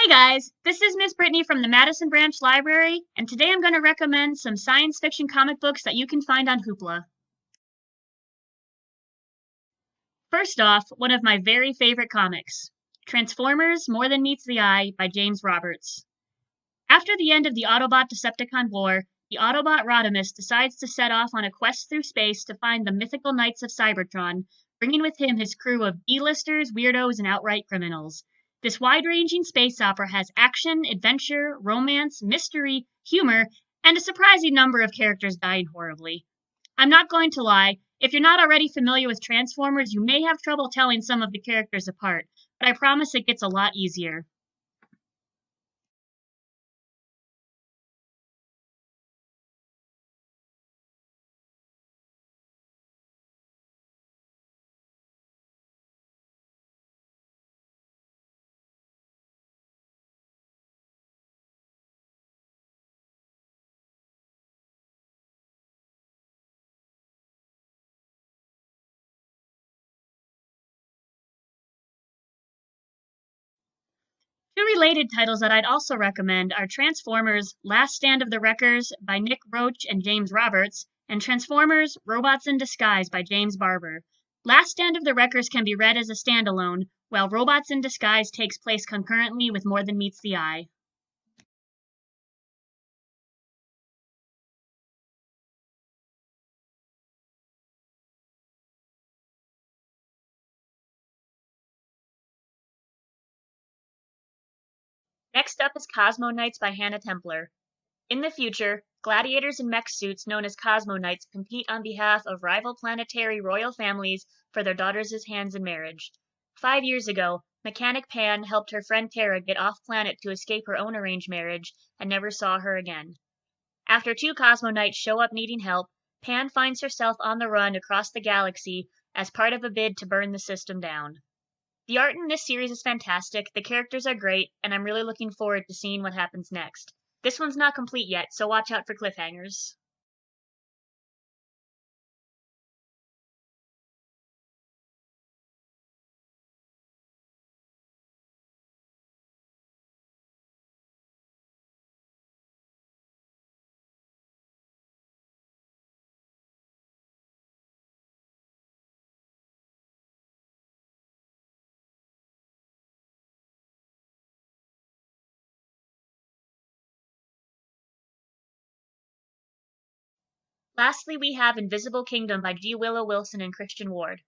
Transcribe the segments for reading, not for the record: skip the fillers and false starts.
Hey guys, this is Miss Brittany from the Madison Branch Library, and today I'm going to recommend some science fiction comic books that you can find on Hoopla. First off, one of my very favorite comics, Transformers More Than Meets the Eye by James Roberts. After the end of the Autobot-Decepticon War, the Autobot Rodimus decides to set off on a quest through space to find the mythical Knights of Cybertron, bringing with him his crew of B-listers, weirdos, and outright criminals. This wide-ranging space opera has action, adventure, romance, mystery, humor, and a surprising number of characters dying horribly. I'm not going to lie, if you're not already familiar with Transformers, you may have trouble telling some of the characters apart, but I promise it gets a lot easier. Two related titles that I'd also recommend are Transformers Last Stand of the Wreckers by Nick Roach and James Roberts, and Transformers Robots in Disguise by James Barber. Last Stand of the Wreckers can be read as a standalone, while Robots in Disguise takes place concurrently with More Than Meets the Eye. Next up is Cosmo Knights by Hannah Templer. In the future, gladiators in mech suits known as Cosmo Knights compete on behalf of rival planetary royal families for their daughters' hands in marriage. 5 years ago, mechanic Pan helped her friend Tara get off planet to escape her own arranged marriage and never saw her again. After two Cosmo Knights show up needing help, Pan finds herself on the run across the galaxy as part of a bid to burn the system down. The art in this series is fantastic, the characters are great, and I'm really looking forward to seeing what happens next. This one's not complete yet, so watch out for cliffhangers. Lastly, we have Invisible Kingdom by G. Willow Wilson and Christian Ward.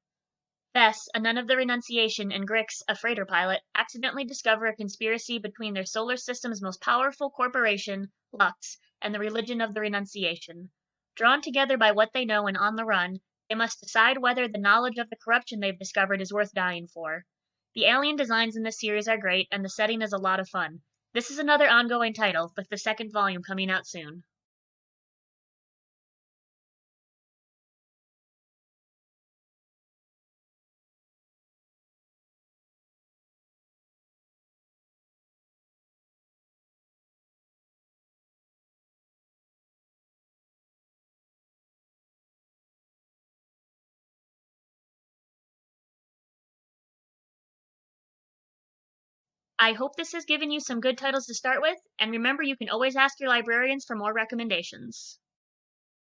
Bess, a nun of the Renunciation, and Grix, a freighter pilot, accidentally discover a conspiracy between their solar system's most powerful corporation, Lux, and the religion of the Renunciation. Drawn together by what they know and on the run, they must decide whether the knowledge of the corruption they've discovered is worth dying for. The alien designs in this series are great, and the setting is a lot of fun. This is another ongoing title, with the second volume coming out soon. I hope this has given you some good titles to start with, and remember you can always ask your librarians for more recommendations.